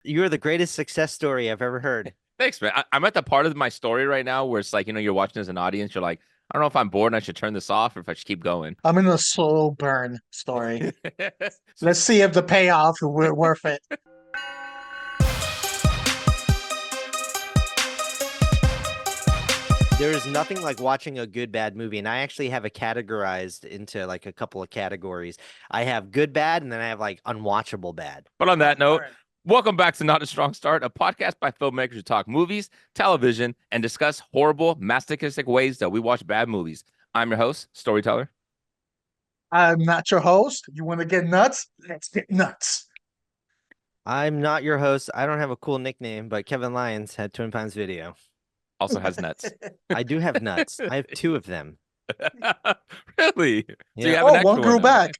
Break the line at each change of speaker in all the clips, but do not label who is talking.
You're the greatest success story I've ever heard.
Thanks, man. I'm at the part of my story right now where it's like, you're watching as an audience. You're like, I don't know if I'm bored and I should turn this off or if I should keep going.
I'm in a slow burn story.
So,
Let's see if the payoff will worth it. There is nothing like watching a good bad movie, and I actually have it categorized into like a couple of categories. I have good bad, and then I have like unwatchable bad.
but on that
All
note,
right.
welcome back to Not a Strong Start, a podcast by filmmakers who talk movies, television, and discuss horrible, masochistic ways that we watch bad movies. I'm your host, storyteller.
I'm not your host. You want to get nuts? Let's get nuts. I'm not your host. I don't have a cool nickname, but Kevin Lyons had Twin Pines Video.
Also has nuts.
I do have nuts. I have two of them.
Really? So you
Yeah.
have an
Oh, one
extra one
grew
now.
back.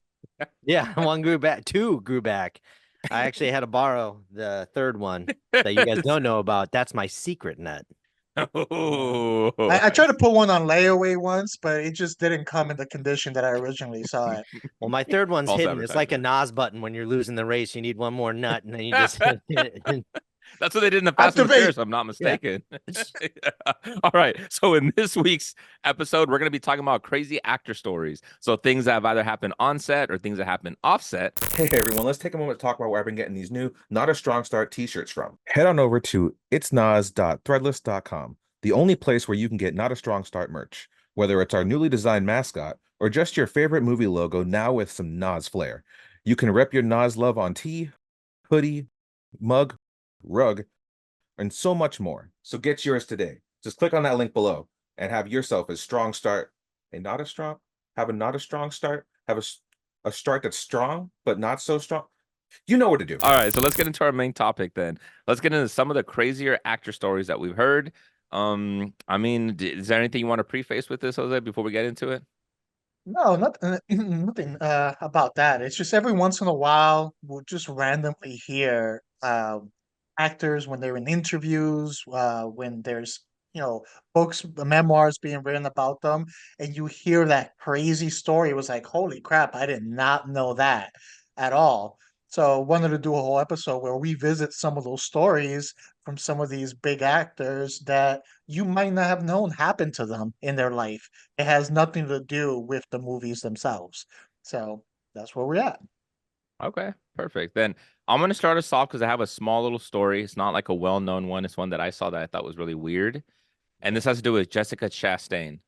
Yeah, one grew back. Two grew back. I actually had to borrow the third one that you guys don't know about. That's my secret nut. Yeah.
Oh,
I tried to put one on layaway once, but it just didn't come in the condition that I originally saw it. Well, my third one's
false
hidden. It's like a
advertising.
NASS button when you're losing the race. You need one more nut, and then you just hit it.
That's what they did in the Fast and the
Activate.
Furious, if I'm not
Yeah.
mistaken. All right. So in this week's episode, we're going to be talking about crazy actor stories. So things that have either happened on set or things that happen off set.
Hey everyone, let's take a moment to talk about where I've been getting these new Not a Strong Start t-shirts from. Head on over to itsnas.threadless.com, the only place where you can get Not a Strong Start merch, whether it's our newly designed mascot or just your favorite movie logo now with some Nas flair. You can rep your Nas love on tee, hoodie, mug, rug, and so much more. So get yours today. Just click on that link below and have yourself a strong start. Have a not a strong start, have a start that's strong, but not so strong. You know what to do.
All right. So let's get into our main topic then. Let's get into some of the crazier actor stories that we've heard. I mean, is there anything you want to preface with this, Jose, before we get into it?
No, not nothing about that. It's just every once in a while we'll just randomly hear actors when they're in interviews, when there's books, memoirs being written about them, and you hear that crazy story. It was like, holy crap, I did not know that at all. So wanted to do a whole episode where we visit some of those stories from some of these big actors that you might not have known happened to them in their life. It has nothing to do with the movies themselves. So that's where we're at.
Okay, perfect. Then I'm going to start us off because I have a small little story. It's not like a well-known one. It's one that I saw that I thought was really weird. And this has to do with Jessica Chastain.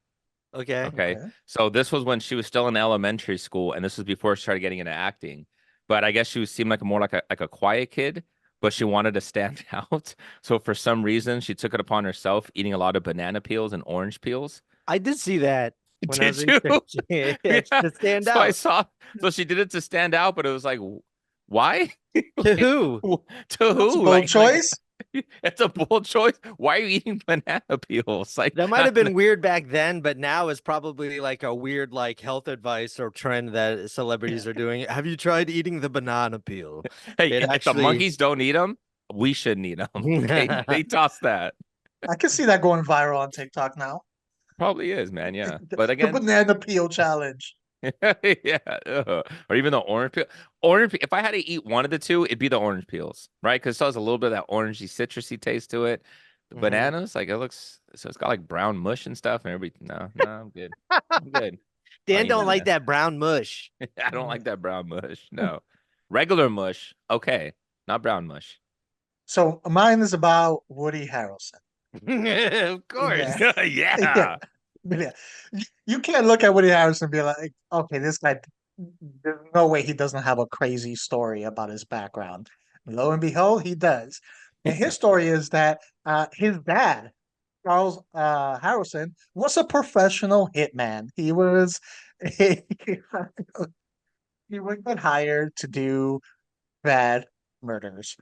Okay.
Okay.
Okay.
So this was when she was still in elementary school, and this was before she started getting into acting. But I guess she seemed like more like a quiet kid, but she wanted to stand out. So for some reason, she took it upon herself eating a lot of banana peels and orange peels.
I did see that when I was
Did you?
researching it. It's
Yeah.
to stand
So I
out.
saw, so she did it to stand out, but it was like, why?
To
Like,
who?
to
That's a
who?
bold
Like
choice.
it's a bold choice. Why are you eating banana peels? Like,
That might have been weird back then, but now it's probably like a weird like health advice or trend that celebrities are doing. Have you tried eating the banana peel?
hey,
It
if the
actually
monkeys don't eat them, we shouldn't eat them. They
I
toss that.
can see that going viral on TikTok now.
Probably is, man. Yeah. But
The
again,
banana peel challenge.
yeah. Or even the orange peel. Orange. If I had to eat one of the two, it'd be the orange peels, right? Because it still has a little bit of that orangey, citrusy taste to it. The
Mhm.
bananas, like it looks, so it's got like brown mush and stuff and everything. No, no, I'm good. I'm good. I don't
Dan
eat
don't like
banana.
that brown mush.
I don't like that brown mush. No. Regular mush, okay. Not brown mush.
So mine is about Woody Harrelson.
Of course.
Yeah. Yeah.
Yeah.
Yeah. You can't look at Woody Harrelson and be like, okay, this guy, there's no way he doesn't have a crazy story about his background. Lo and behold, he does. And his story is that his dad, Charles Harrison, was a professional hitman. He, he would get hired to do bad murders.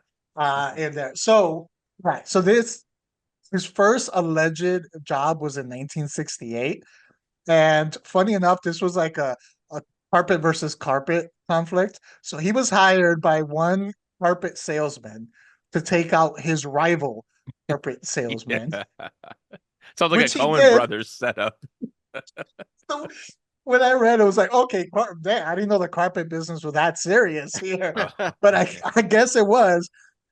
In there. So, right. So this his first alleged job was in 1968. And funny enough, this was like a carpet versus carpet conflict. So he was hired by one carpet salesman to take out his rival carpet salesman,
Yeah. Sounds like a
which he
Cohen
did.
Brothers setup.
So when I read it, was like, okay, damn, I didn't know the carpet business was that serious here.
Oh,
But I guess it was.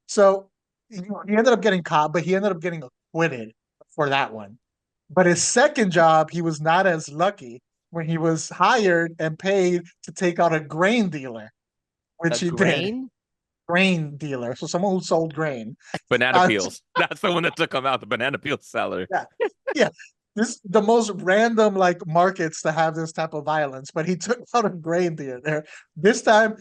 So he ended up getting caught, but he ended up getting acquitted for that one. But his second job, he was not as lucky when he was hired and paid to take out a grain dealer,
A
which he did.
grain?
Grain dealer, so someone who sold grain.
Banana peels. That's the one that took him out, the banana peel seller.
Yeah, yeah. This the most random like markets to have this type of violence, but he took out a grain dealer there. This time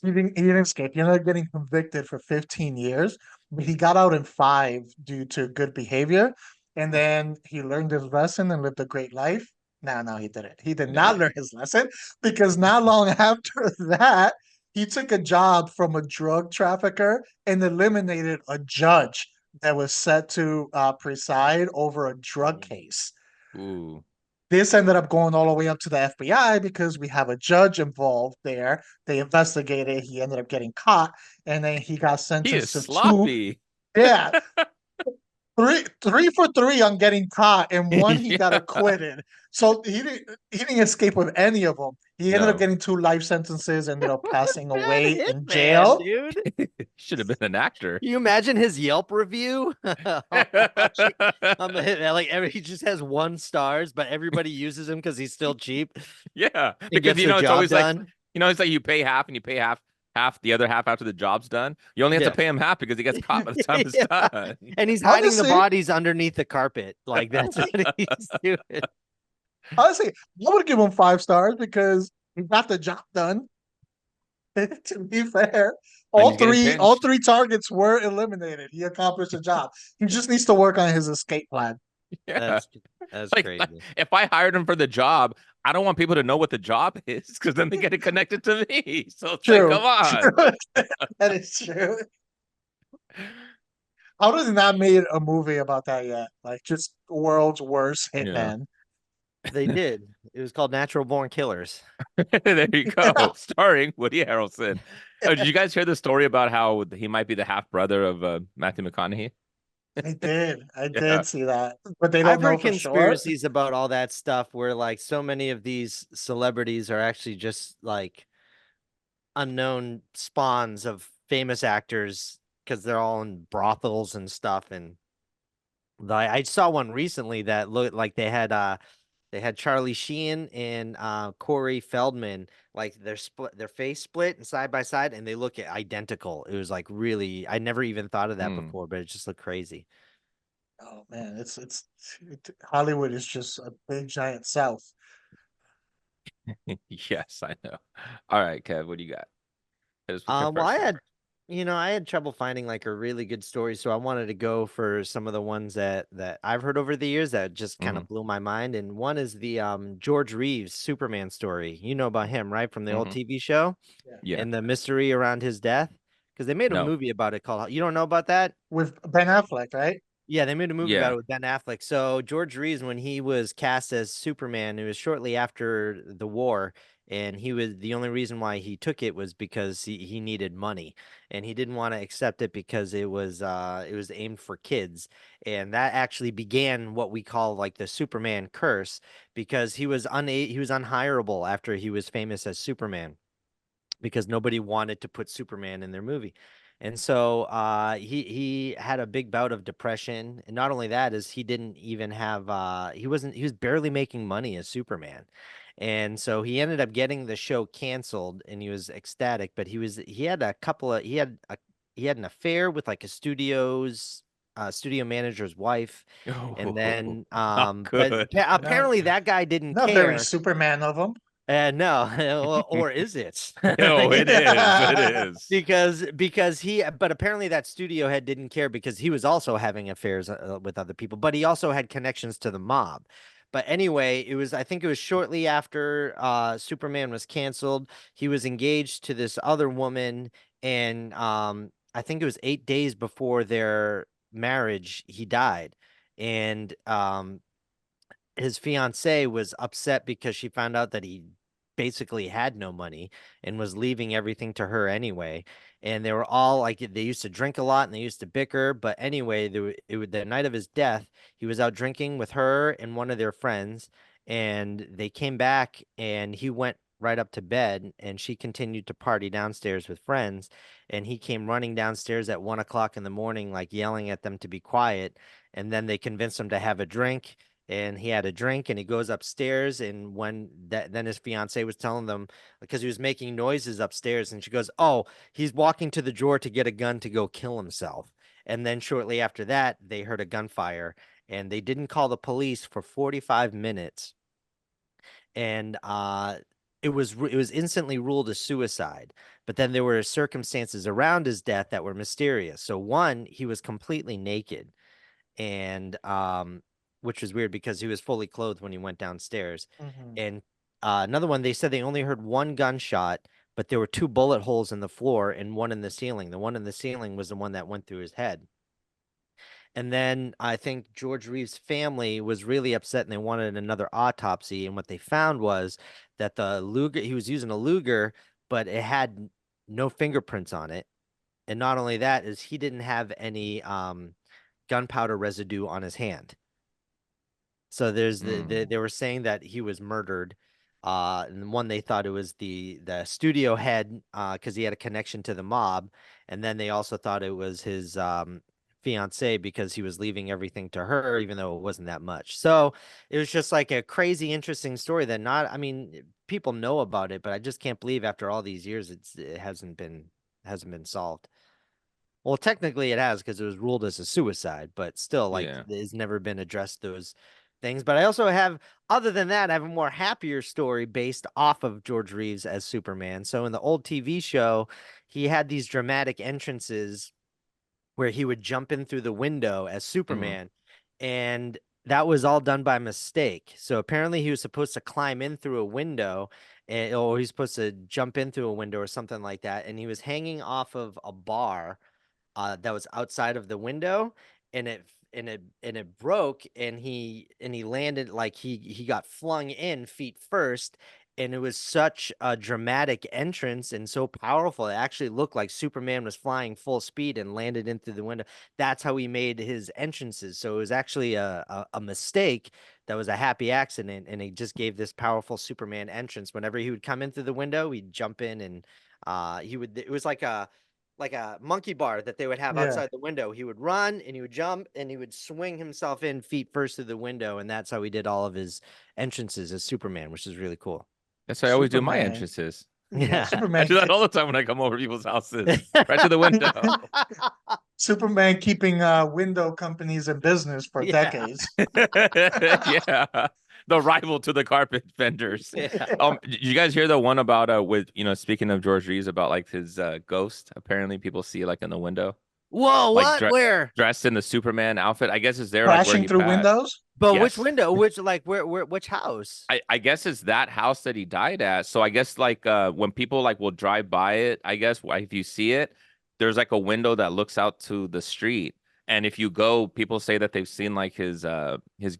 he didn't escape. He ended up getting convicted for 15 years, but he got out in 5 due to good behavior. And then he learned his lesson and lived a great life. No, he didn't. He did not learn his lesson because not long after that, he took a job from a drug trafficker and eliminated a judge that was set to preside over a drug case.
Ooh.
This ended up going all the way up to the FBI because we have a judge involved there. They investigated. He ended up getting caught, and then he got
He is
sentenced to 2.
sloppy.
Yeah, three for 3 on getting caught, and 1 he got
Yeah.
acquitted. So he didn't escape with any of them. He ended up
No.
getting 2 life sentences. Ended up passing
Bad
away in
hitman,
jail.
dude.
Should have been an actor.
Can you imagine his Yelp review? I'm a hitman. Like he just has 1 stars, but everybody uses him because he's still cheap.
Yeah,
He
because
gets the
it's
job
always
done.
like it's like you pay half and you pay half the other half after the job's done. You only have
Yeah.
to pay him half because he gets caught by the time it's
Yeah.
done.
And he's hiding the
Honestly-
bodies underneath the carpet. Like that's what he's doing.
Honestly, I would give him 5 stars because he got the job done. To be fair, all
he's getting
three all
pinched.
3 targets were eliminated. He accomplished the job. He just needs to work on his escape plan.
Yeah.
That's
Like
crazy.
if I hired him for the job, I don't want people to know what the job is because then they get it connected to me. So it's
True.
like, come on.
True. That is true. How does he not made a movie about that yet? Like just world's worst
Yeah.
hitman.
They did. It was called Natural Born Killers.
There you go. Starring Woody Harrelson. Oh, did you guys hear the story about how he might be the half brother of Matthew McConaughey?
I did. I
Yeah.
did see that. But they
I've
don't know
heard
for sure.
conspiracies about all that stuff where like so many of these celebrities are actually just like unknown spawns of famous actors because they're all in brothels and stuff. And I saw one recently that looked like they had Charlie Sheen and Corey Feldman, like their face split and side by side, and they look identical. It was like really, I never even thought of that before, but it just looked crazy.
Oh man, Hollywood is just a big giant South.
Yes, I know. All right, Kev, what do you got? Hit us with your
Well,
first
I
one.
had, I had trouble finding like a really good story, so I wanted to go for some of the ones that I've heard over the years that just kind of blew my mind. And one is the George Reeves Superman story. You know about him, right? From the old TV show
Yeah.
and the mystery around his death. Because they made a
No.
movie about it called. You don't know about that?
With Ben Affleck, right?
Yeah, they made a movie
Yeah.
about it with Ben Affleck. So George Reeves, when he was cast as Superman, it was shortly after the war, and he was the only reason why he took it was because he needed money, and he didn't want to accept it because it was aimed for kids, and that actually began what we call like the Superman curse because he was unhireable after he was famous as Superman because nobody wanted to put Superman in their movie. And so he had a big bout of depression. And not only that is he didn't even have he was barely making money as Superman. And so he ended up getting the show canceled and he was ecstatic, but he had an affair with like a studio manager's wife. And then
not
but
good.
apparently that guy didn't
Not very
care.
Superman of him.
No, or is it?
No, it is. It is.
Because but apparently that studio head didn't care because he was also having affairs with other people, but he also had connections to the mob. But anyway, I think it was shortly after Superman was canceled. He was engaged to this other woman, and I think it was 8 days before their marriage, he died. And his fiance was upset because she found out that he basically had no money and was leaving everything to her anyway. And they were all like, they used to drink a lot and they used to bicker. But anyway, the night of his death, he was out drinking with her and one of their friends. And they came back and he went right up to bed, and she continued to party downstairs with friends. And he came running downstairs at 1 o'clock in the morning, like yelling at them to be quiet. And then they convinced him to have a drink. And he had a drink, and he goes upstairs. And then his fiance was telling them, because he was making noises upstairs, and she goes, "Oh, he's walking to the drawer to get a gun to go kill himself." And then shortly after that, they heard a gunfire, and they didn't call the police for 45 minutes. And it was instantly ruled a suicide. But then there were circumstances around his death that were mysterious. So one, he was completely naked, and which was weird because he was fully clothed when he went downstairs.
Mhm.
And another one, they said they only heard one gunshot, but there were two bullet holes in the floor and one in the ceiling. The one in the ceiling was the one that went through his head. And then I think George Reeves' family was really upset and they wanted another autopsy. And what they found was that the Luger, he was using a Luger, but it had no fingerprints on it. And not only that, is he didn't have any gunpowder residue on his hand. So they were saying that he was murdered. And one, they thought it was the studio head, because he had a connection to the mob. And then they also thought it was his fiance, because he was leaving everything to her, even though it wasn't that much. So it was just like a crazy, interesting story that I mean, people know about it, but I just can't believe after all these years it hasn't been solved. Well, technically it has, because it was ruled as a suicide, but still, like,
Yeah.
it's never been addressed, those things. But I also have, other than that, I have a more happier story based off of George Reeves as Superman. So in the old TV show, he had these dramatic entrances where he would jump in through the window as Superman, and that was all done by mistake. So apparently he was supposed to climb in through a window, or he's supposed to jump in through a window or something like that, and he was hanging off of a bar that was outside of the window, and it broke, and he landed, like, he got flung in feet first. And it was such a dramatic entrance and so powerful. It actually looked like Superman was flying full speed and landed in through the window. That's how he made his entrances. So it was actually a mistake that was a happy accident. And he just gave this powerful Superman entrance. Whenever he would come in through the window, he'd jump in, and it was like a monkey bar that they would have
Yeah.
outside the window. He would run and he would jump and he would swing himself in feet first through the window. And that's how he did all of his entrances as Superman, which is really cool.
That's how I always do my
Superman.
entrances.
Yeah,
I
Superman.
do that all the time when I come over to people's houses, right to the window.
Superman keeping window companies in business for
Yeah.
decades.
Yeah, the rival to the carpet vendors.
Yeah.
Did you guys hear the one about with speaking of George Reeves, about like his ghost? Apparently, people see like in the window,
Whoa,
like
what? Where?
dressed in the Superman outfit. I guess it's there like where
Crashing
he
through
passed.
windows.
But which
Yes.
window? Which, like, where which house?
I guess it's that house that he died at. So I guess like when people like will drive by it, I guess if you see it, there's like a window that looks out to the street. And if you go, people say that they've seen like his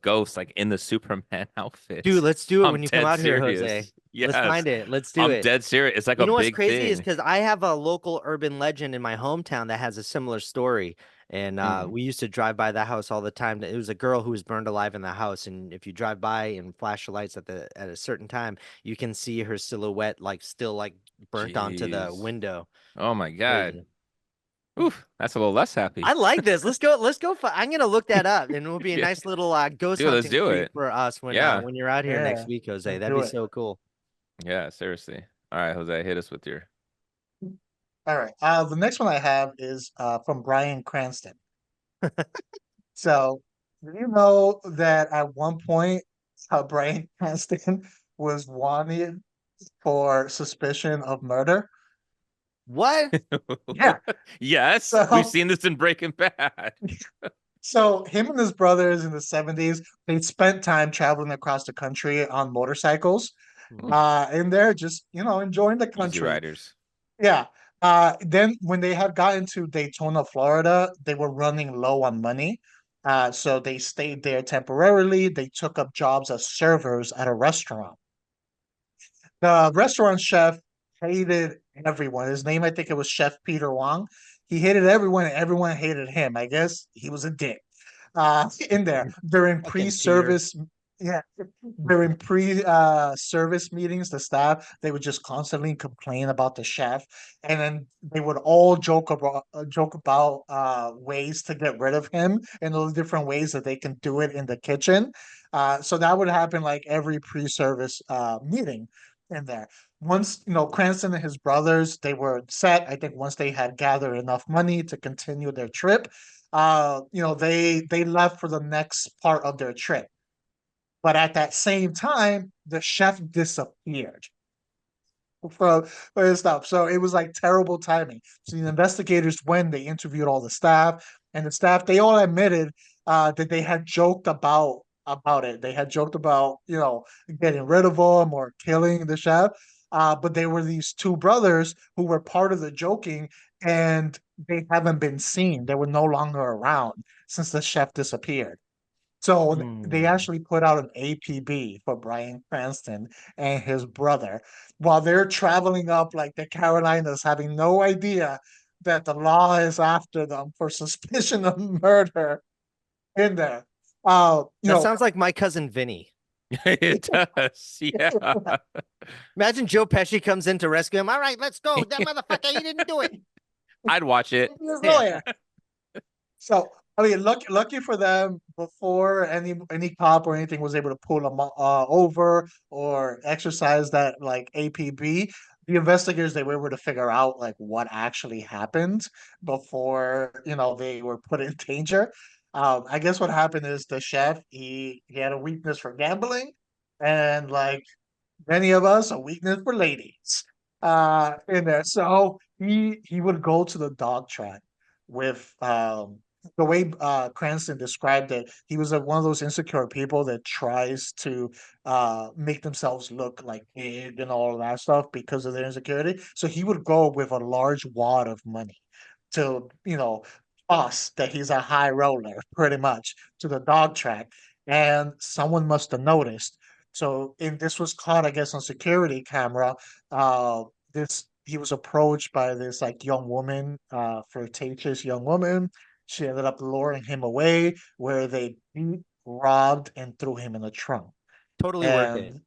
ghost like in the Superman outfit.
Dude, let's do it
I'm
when you come
dead
out here,
serious.
Jose.
Yes.
Let's find it. Let's do
I'm
it.
dead serious. It's like
You
a
know what's
big
crazy is
thing.
because I have a local urban legend in my hometown that has a similar story. And we used to drive by that house all the time. It was a girl who was burned alive in the house. And if you drive by and flash the lights at a certain time, you can see her silhouette, like, still like burnt onto the
Jeez.
window.
Oh my God.
Crazy.
Oof, that's a little less happy.
I like this. Let's go. I'm gonna look that up, and it will be a
Yeah.
nice little ghost
Dude, let's
hunting
do
treat
it.
for us
Yeah.
when you're out here next
Yeah,
week, Jose.
let's
That'd
do
be
it.
so cool.
Yeah, seriously. All right, Jose, hit us with your.
All right. The next one I have is from Bryan Cranston. So, do you know that at one point, Bryan Cranston was wanted for suspicion of murder?
What?
Yeah.
Yes,
So-
we've seen this in Breaking Bad.
So him and his brothers in the 70s, they spent time traveling across the country on motorcycles. And they're just, enjoying the
Easy
country.
Riders.
Yeah. Then when they had gotten to Daytona, Florida, they were running low on money. So they stayed there temporarily. They took up jobs as servers at a restaurant. The restaurant chef hated everyone. His name, I think it was Chef Peter Wong. He hated everyone, and everyone hated him. I guess he was a dick. In there during
Fucking Peter.
pre-service Yeah, during service meetings, the staff they would just constantly complain about the chef, and then they would all joke about ways to get rid of him and those different ways that they can do it in the kitchen. So that would happen like every pre-service meeting in there. Once Cranston and his brothers they were set. I think once they had gathered enough money to continue their trip, they left for the next part of their trip. But at that same time, the chef disappeared from his stuff. So it was like terrible timing. So the investigators, when they interviewed all the staff, and the staff, they all admitted that they had joked about it. They had joked about getting rid of him or killing the chef. But they were these two brothers who were part of the joking, and they haven't been seen. They were no longer around since the chef disappeared. So they actually put out an APB for Bryan Cranston and his brother while they're traveling up like the Carolinas, having no idea that the law is after them for suspicion of murder in there.
That sounds like my cousin Vinny.
It does, yeah.
Imagine Joe Pesci comes in to rescue him. All right, let's go. That motherfucker, he didn't do it.
I'd watch it.
his lawyer. So I mean, lucky for them, before any cop or anything was able to pull them over or exercise that like APB, the investigators they were able to figure out like what actually happened before they were put in danger. I guess what happened is the chef he had a weakness for gambling, and like many of us, a weakness for ladies in there. So he would go to the dog track with the way Cranston described it. He was one of those insecure people that tries to make themselves look like big and all of that stuff because of their insecurity. So he would go with a large wad of money to us that he's a high roller pretty much to the dog track, and someone must have noticed. So, and this was caught, I guess, on security camera. This He was approached by this like young woman, flirtatious young woman. She ended up luring him away, where they beat, robbed, and threw him in the trunk.
Totally worth it.
And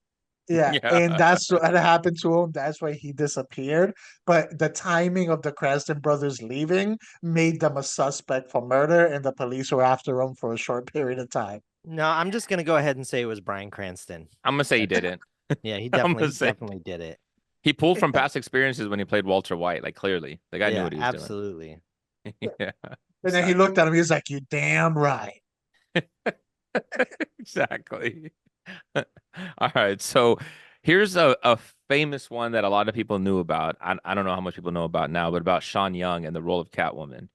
yeah, and
Yeah.
that's what happened to him. That's why he disappeared. But the timing of the Cranston brothers leaving made them a suspect for murder, and the police were after him for a short period of time.
No, I'm just gonna go ahead and say it was Bryan Cranston.
I'm gonna say he didn't.
Yeah, he
I'm gonna
definitely
say
did it.
he pulled from past experiences when he played Walter White. Like clearly, the guy knew
Yeah,
what he was
absolutely.
doing. Yeah,
And then he looked at him. He was like, "You damn right."
exactly. All right, so here's a famous one that a lot of people knew about. I don't know how much people know about now, but about Sean Young and the role of Catwoman.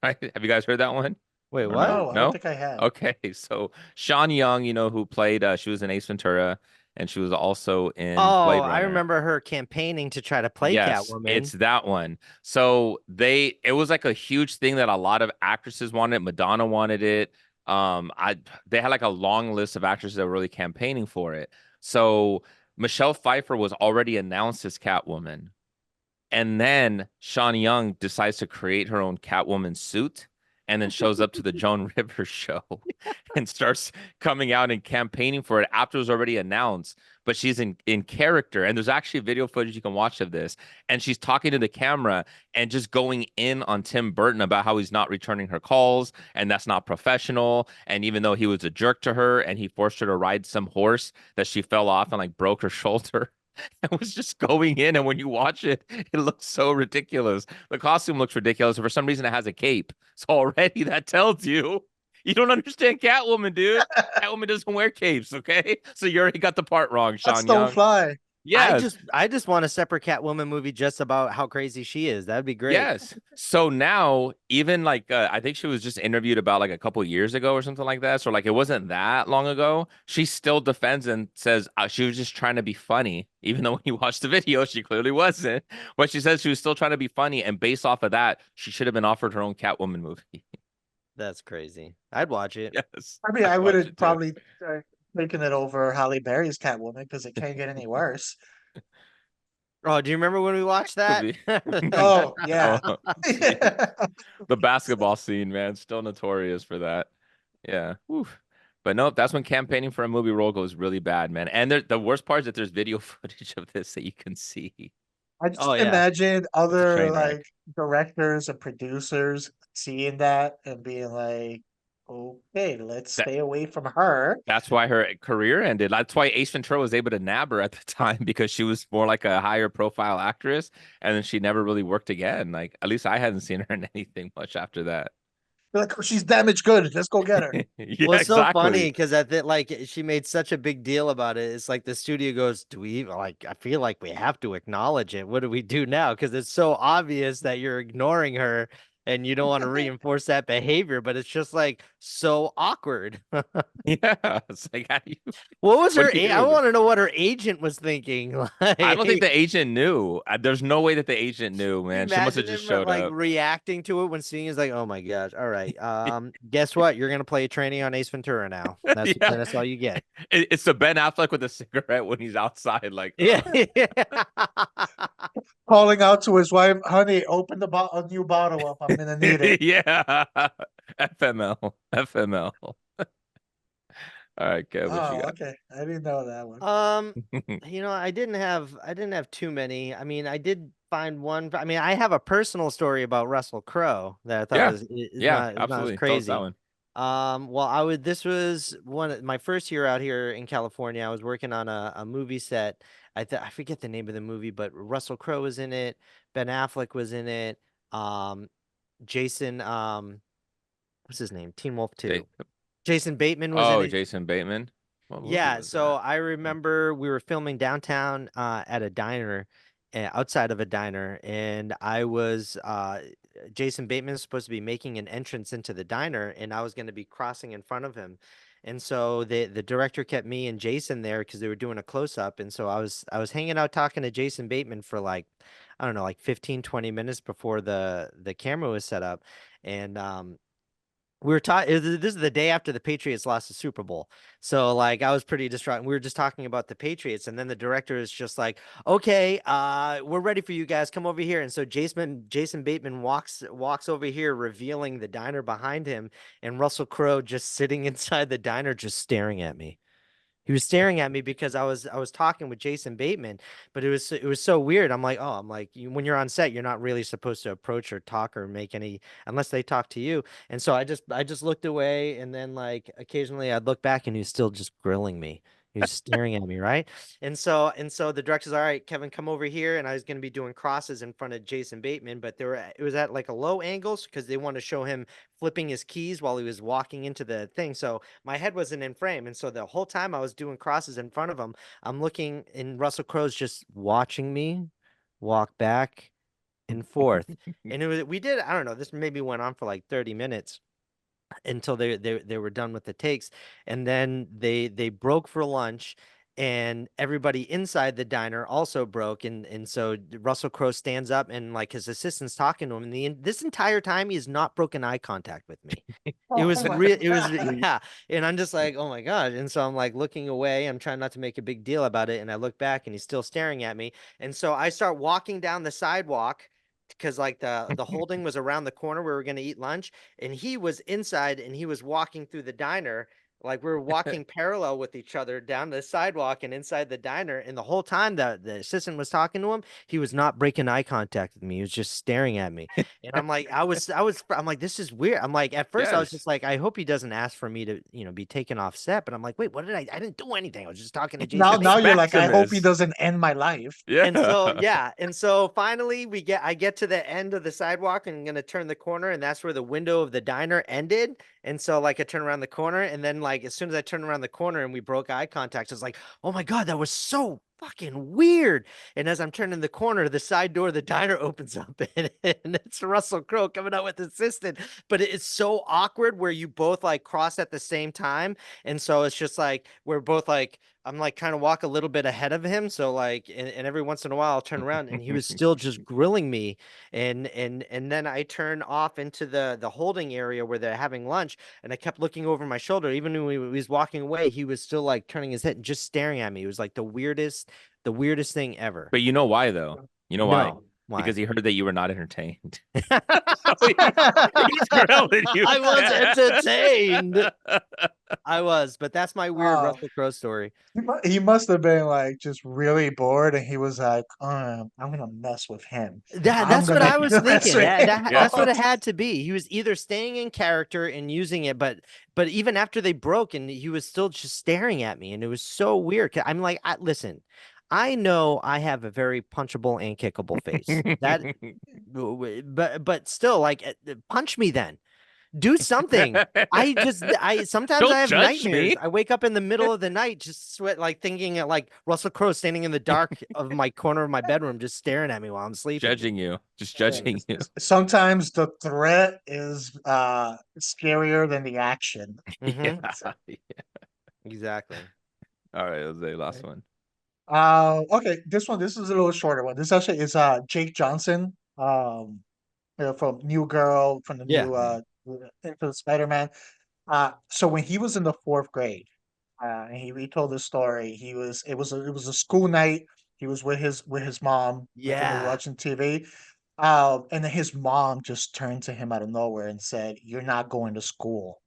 Right? Have you guys heard that one?
Wait,
Or
what?
No, I
No?
don't think I had.
Okay, so Sean Young, who played she was in Ace Ventura and she was also in Blade
Oh, I
Runner.
remember her campaigning to try to play
Yes,
Catwoman.
it's that one. So it was like a huge thing that a lot of actresses wanted. Madonna wanted it. They had like a long list of actresses that were really campaigning for it. So Michelle Pfeiffer was already announced as Catwoman. And then Sean Young decides to create her own Catwoman suit and then shows up to the Joan Rivers show and starts coming out and campaigning for it after it was already announced. But she's in character. And there's actually video footage you can watch of this. And she's talking to the camera and just going in on Tim Burton about how he's not returning her calls and that's not professional. And even though he was a jerk to her and he forced her to ride some horse that she fell off and like broke her shoulder. I was just going in, and when you watch it, it looks so ridiculous. The costume looks ridiculous. For some reason, it has a cape. So already that tells you don't understand Catwoman, dude. Catwoman doesn't wear capes, okay? So you already got the part wrong, Sean
That's don't
Young.
fly.
Yes.
I just want a separate Catwoman movie just about how crazy she is. That'd be great.
Yes. So now, even like I think she was just interviewed about like a couple years ago or something like that. So like it wasn't that long ago. She still defends and says she was just trying to be funny, even though when you watch the video, she clearly wasn't. But she says she was still trying to be funny, and based off of that, she should have been offered her own Catwoman movie.
That's crazy. I'd watch it.
Yes.
I mean, I
I'd
would
watch
have
it too.
probably taken it over Halle Berry's Catwoman because it can't get any worse.
Oh, do you remember when we watched that?
Could be.
Oh, yeah.
Oh, the basketball scene, man, still notorious for that. Yeah. Whew. But nope, that's when campaigning for a movie role goes really bad, man. And the worst part is that there's video footage of this that you can see.
I just
Oh yeah.
imagine
It's a
other
train wreck.
like directors and producers seeing that and being like, okay, let's
That
stay away from her.
that's why her career ended. That's why Ace Ventura was able to nab her at the time because she was more like a higher profile actress, and then she never really worked again. Like at least I hadn't seen her in anything much after that.
They're like, oh, she's damaged good. Let's go get her.
Yeah,
Well, it's so funny
exactly.
because like she made such a big deal about it. It's like the studio goes, "Do we like? I feel like we have to acknowledge it. What do we do now? Because it's so obvious that you're ignoring her and you don't want to reinforce that behavior, but it's just like so awkward."
Yeah, it's like how do you
What was
what
her?
do you
I
do?
want to know what her agent was thinking.
I don't think
Like,
the agent knew. There's no way that the agent knew,
you
man. She must have
imagine
just
him
showed
like
up.
reacting to it when seeing is like, "Oh my gosh! All right, guess what? You're gonna play a trainee on Ace Ventura now.
Yeah,
That's all you get."
it's the Ben Affleck with a cigarette when he's outside, like,
Yeah.
Calling out to his wife, honey, open a new bottle up. I'm gonna need it.
yeah, FML, FML. All right, Kev, what you
Oh, okay. I didn't know that one.
got?
I didn't have too many. I mean, I did find one. I mean, I have a personal story about Russell Crowe that I thought
Yeah,
is
yeah,
not as
absolutely. Tell us that
crazy.
one.
Well, this was my first year out here in California. I was working on a movie set. I forget the name of the movie, but Russell Crowe was in it. Ben Affleck was in it. Um, Jason, what's his name? Teen Wolf
Ja-
2. Jason Bateman was in
Oh,
it.
Jason Bateman. What movie
Yeah,
was
so
that?
I remember we were filming downtown at a diner, outside of a diner, and I was Jason Bateman was supposed to be making an entrance into the diner, and I was going to be crossing in front of him. And so the director kept me and Jason there because they were doing a close up, and so I was hanging out talking to Jason Bateman for like I don't know, like 15, 20 minutes before the camera was set up. And we were talking. This is the day after the Patriots lost the Super Bowl, so like I was pretty distraught. We were just talking about the Patriots, and then the director is just like, "Okay, we're ready for you guys. Come over here." And so Jason Bateman walks over here, revealing the diner behind him, and Russell Crowe just sitting inside the diner, just staring at me. He was staring at me because I was talking with Jason Bateman, but it was so weird. I'm like when you're on set, you're not really supposed to approach or talk or make any unless they talk to you. And so I just looked away, and then like occasionally I'd look back and he was still just grilling me. He was staring at me, right? And so the director's all right, Kevin, come over here. And I was gonna be doing crosses in front of Jason Bateman, but it was at like a low angles because they want to show him flipping his keys while he was walking into the thing. So my head wasn't in frame. And so the whole time I was doing crosses in front of him, I'm looking and Russell Crowe's just watching me walk back and forth. And I don't know, this maybe went on for like 30 minutes until they were done with the takes. And then they broke for lunch, and everybody inside the diner also broke. And so Russell Crowe stands up, and like his assistant's talking to him, and this entire time he has not broken eye contact with me. It
Oh
was
my
real. It was
God.
yeah. And I'm just like, oh my God. And so I'm like looking away. I'm trying not to make a big deal about it. And I look back, and he's still staring at me. And so I start walking down the sidewalk because like the holding was around the corner where we were going to eat lunch, and he was inside and he was walking through the diner. Like we were walking parallel with each other down the sidewalk and inside the diner. And the whole time that the assistant was talking to him, he was not breaking eye contact with me. He was just staring at me. And I'm like, I'm like, this is weird. I'm like, at first I was just
Yes.
like, I hope he doesn't ask for me to, be taken off set. But I'm like, wait, what did I didn't do anything. I was just talking to
Now,
Jason
It's
now
Bateman.
you're like, I hope he
Maximus.
doesn't end my life.
And so
Yeah.
yeah, and so finally I get to the end of the sidewalk and I'm gonna turn the corner, and that's where the window of the diner ended. And so like I turn around the corner, and then like as soon as I turn around the corner and we broke eye contact, I was like, oh my God, that was so fucking weird. And as I'm turning the corner, the side door of the diner opens up, and it's Russell Crowe coming out with the assistant. But it's so awkward where you both like cross at the same time. And so it's just like we're both like I'm like kind of walk a little bit ahead of him. So like and every once in a while I'll turn around, and he was still just grilling me. And then I turn off into the holding area where they're having lunch, and I kept looking over my shoulder. Even when he was walking away, he was still like turning his head and just staring at me. It was like the weirdest thing ever.
But you know why though? You know why?
No.
Because
Why?
he heard that you were not entertained. He's grilling you.
I was entertained. I was, but that's my weird
Oh,
Russell Crowe story.
he must have been like just really bored, and he was like, I'm gonna mess with him. I'm
That's what
gonna
I was
mess
thinking.
with him.
That's what it had to be. He was either staying in character and using it, but even after they broke, and he was still just staring at me, and it was so weird. I'm like, listen, I know I have a very punchable and kickable face. That, but still, like, punch me then. Do something. I sometimes I
Don't
have
judge
nightmares.
me.
I wake up in the middle of the night, just sweat, like thinking of, like, Russell Crowe standing in the dark of my corner of my bedroom, just staring at me while I'm sleeping.
Judging you. Just
Yeah,
judging you.
sometimes the threat is scarier than the action.
Yeah.
Exactly.
All right, Jose, last one.
Okay, this is a little shorter one. This actually is Jake Johnson, from New Girl, from the
Yeah.
new Into the Spider-Man. So when he was in the fourth grade, and he retold this story. It was a school night. He was with his mom. I think they were
Yeah.
watching TV. And then his mom just turned to him out of nowhere and said, "You're not going to school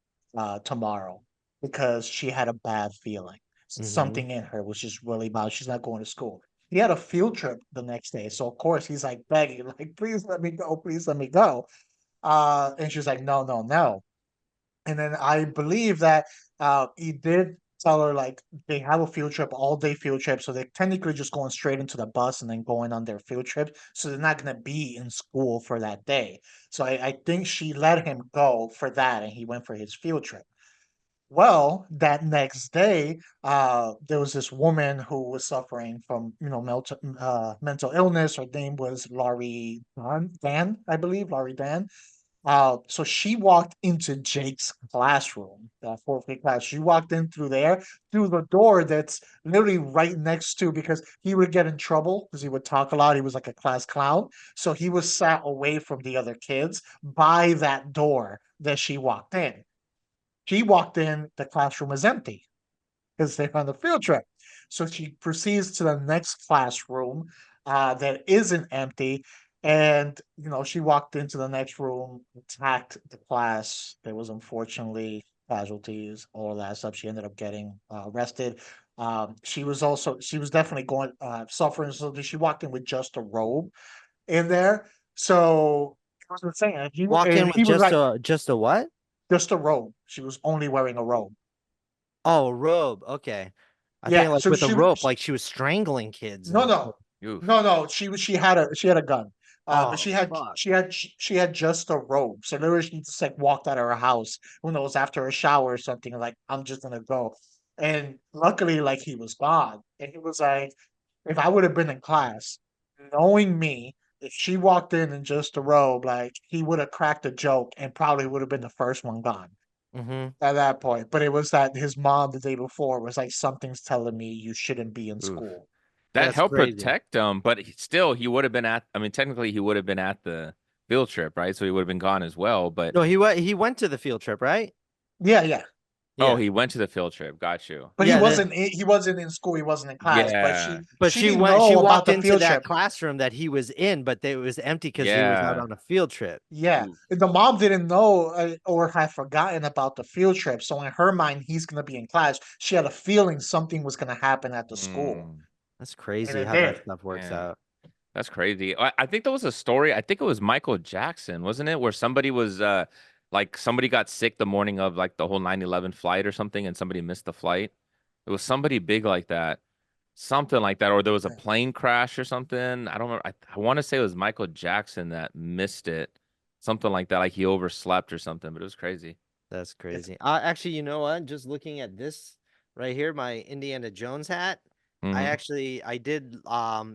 tomorrow," because she had a bad feeling.
Hmm.
Something in her was just really bad. She's not going to school. He had a field trip the next day, so of course he's like begging, like, "Please let me go, please let me go." And she's like, "No, no, no." And then I believe that he did tell her like they have a field trip, all day field trip, so they're technically just going straight into the bus and then going on their field trip. So they're not gonna be in school for that day. So I think she let him go for that, and he went for his field trip. Well, that next day, there was this woman who was suffering from, mental illness. Her name was Laurie Dan, I believe, Laurie Dan. So she walked into Jake's classroom, the fourth grade class. She walked in through there, through the door that's literally right next to, because he would get in trouble because he would talk a lot. He was like a class clown. So he was sat away from the other kids by that door that she walked in. She walked in, the classroom was empty because they're on the field trip. So she proceeds to the next classroom that isn't empty. And, she walked into the next room, attacked the class. There was unfortunately casualties, all that stuff. She ended up getting arrested. She was definitely suffering. So she walked in with just a robe in there. So I was saying,
Walked in
and
with
he was like,
just a what?
just a robe. She was only wearing a robe.
Oh, robe. Okay. I think
Yeah.
like
So
with a rope, like she was strangling kids
no,
and
no,
Oof.
no, no. She had a gun. But
oh fuck.
she had just a robe. So literally, she just like walked out of her house. Who knows, after a shower or something? Like, I'm just gonna go. And luckily, like, he was gone. And he was like, if I would have been in class, knowing me, if she walked in just a robe, like, he would have cracked a joke and probably would have been the first one gone
Mm-hmm.
at that point. But it was that his mom the day before was like, something's telling me you shouldn't be in
Oof.
school.
That
That's
helped
crazy.
protect him, but still, he would have been at. I mean, technically, he would have been at the field trip, right? So he would have been gone as well. But
No, he went to the field trip, right?
Yeah, yeah.
oh,
Yeah.
he went to the field trip. Got you.
But
Yeah,
he wasn't in school, he wasn't in class, but
Yeah,
but
she didn't
she
know about
walked
the
into
field
that
trip.
classroom that he was in, but it was empty because he was out
yeah.
on a field trip.
Yeah.
Oof.
The mom didn't know or had forgotten about the field trip. So in her mind, he's going to be in class. She had a feeling something was going to happen at the school.
Mm,
That's
And
crazy
it
how that
did.
stuff works
man,
out.
that's crazy. I think there was a story. I think it was Michael Jackson, wasn't it? Where somebody was like somebody got sick the morning of like the whole 9/11 flight or something, and somebody missed the flight. It was somebody big like that. Something like that, or there was a plane crash or something. I don't remember. I want to say it was Michael Jackson that missed it. Something like that, like he overslept or something, but it was crazy.
That's
It's,
crazy. Actually, you know what? Just looking at this right here, my Indiana Jones hat.
Hmm.
I did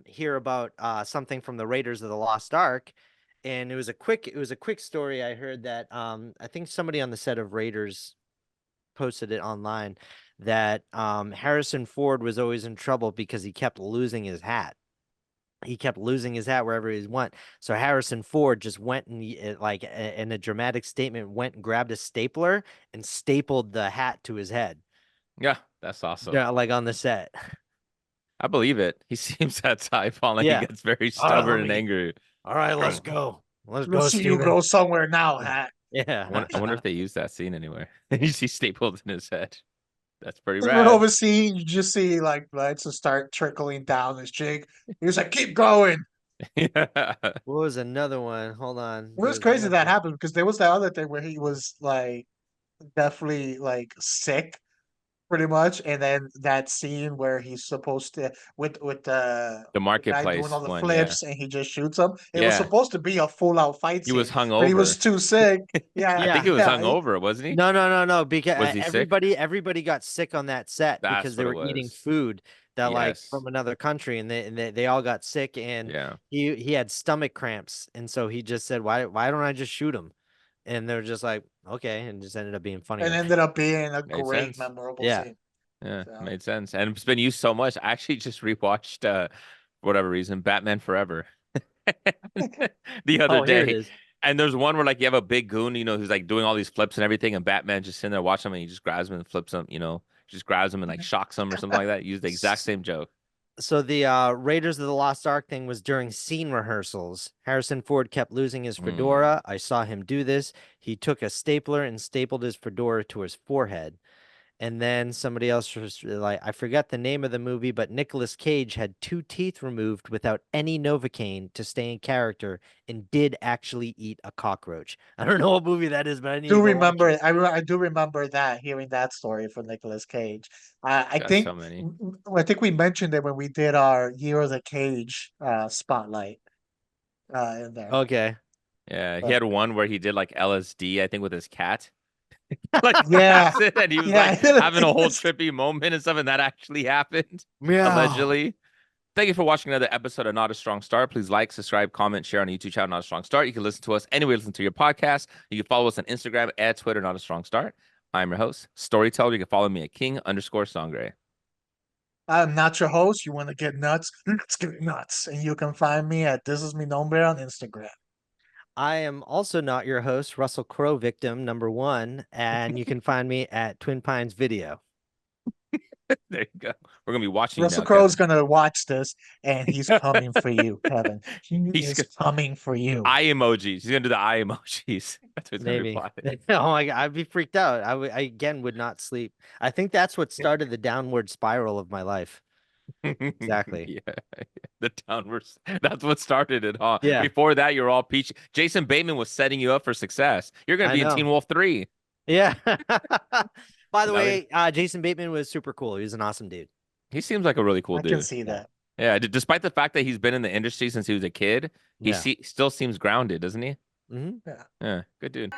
hear about something from the Raiders of the Lost Ark, and it was a quick story. I heard that I think somebody on the set of Raiders posted it online that Harrison Ford was always in trouble because he kept losing his hat. He kept losing his hat wherever he went. So Harrison Ford just went and in a dramatic statement went and grabbed a stapler and stapled the hat to his head.
Yeah, that's awesome.
Yeah, like on the set.
I believe it. He seems that type. Only he
Yeah.
gets very
All right,
stubborn and angry.
All right, let's
Right.
go. Let's
We'll
go,
see you
Steven.
go somewhere now, Hat.
Yeah.
I wonder if they use that scene anywhere. You see stapled in his head. That's pretty
Even
rad.
overseeing, you just see like blood to start trickling down his cheek. He was like, "Keep going."
Yeah.
What was another one? Hold on.
It
There
was
was
crazy
one
that
more.
happened because there was that other thing where he was like definitely like sick pretty much, and then that scene where he's supposed to with
The
the guy doing all
marketplace
the
one, yeah.
flips and he just shoots him. It was
Yeah.
supposed to be a full out fight
He was
scene, but he
hungover.
was too sick. Yeah,
I think
Yeah.
he was
yeah.
hungover, wasn't he?
No, because
Was he sick?
everybody got sick on that set because
That's
they
what it
were eating
was.
food that like
Yes.
from another country, and they all got sick, and
Yeah.
he had stomach cramps, and so he just said, why don't I just shoot him? And they're just like, okay, and just ended up being
And
funnier.
ended up being a
Made
great
sense.
memorable
Yeah.
scene.
Yeah,
So.
made sense. And it's been used so much. I actually just rewatched for whatever reason, Batman Forever the other
Oh, here it
day.
is.
And there's one where like you have a big goon, who's like doing all these flips and everything, and Batman just sitting there watching him and he just grabs him and flips him, just grabs him and like shocks him or something like that. Use the exact same joke.
So the Raiders of the Lost Ark thing was during scene rehearsals. Harrison Ford kept losing his fedora. I saw him do this. He took a stapler and stapled his fedora to his forehead. And then somebody else was like, I forgot the name of the movie, but Nicolas Cage had 2 teeth removed without any Novocaine to stay in character and did actually eat a cockroach. I don't know what movie that is, but I need to
Do
go watch
remember
it.
I do remember that hearing that story from Nicolas Cage. I
Got
think
so many.
I think we mentioned it when we did our Year of the Cage spotlight in there.
Okay.
Yeah, he
But
had one where he did like LSD, I think, with his cat. Like
yeah,
acid, and he was
yeah,
like having a whole trippy moment and stuff, and that actually happened,
Meow.
allegedly. Thank you for watching another episode of Not a Strong Start. Please like, subscribe, comment, share on the YouTube channel, Not a Strong Start. You can listen to us anywhere you listen to your podcast. You can follow us on Instagram and Twitter, Not a Strong Start. I'm your host, Storyteller. You can follow me at King_Sangre.
I'm not your host. You want to get nuts? Let's get nuts. And you can find me at This Is Me Nombre on Instagram.
I am also not your host, Russell Crowe victim #1, and you can find me at Twin Pines Video.
There you go. We're gonna be watching you
Russell
now,
Crowe's
Kevin.
gonna watch this, and he's coming for you, Kevin. He
He's
is coming for you.
eye emojis. He's gonna do the eye emojis. That's what he's gonna
Maybe.
reply.
Oh my God, I'd be freaked out. I again would not sleep. I think that's what started the downward spiral of my life. Exactly.
Yeah, the downward. That's what started it, huh?
Yeah.
Before that, you're all peachy. Jason Bateman was setting you up for success. You're gonna
I
be in
know.
Teen Wolf 3.
Yeah. By the
Now
way, Jason Bateman was super cool. He was an awesome dude.
he seems like a really cool
I can
dude.
see that.
Yeah, despite the fact that he's been in the industry since he was a kid, he
Yeah.
still seems grounded, doesn't he?
Hmm.
Yeah.
Yeah, good dude.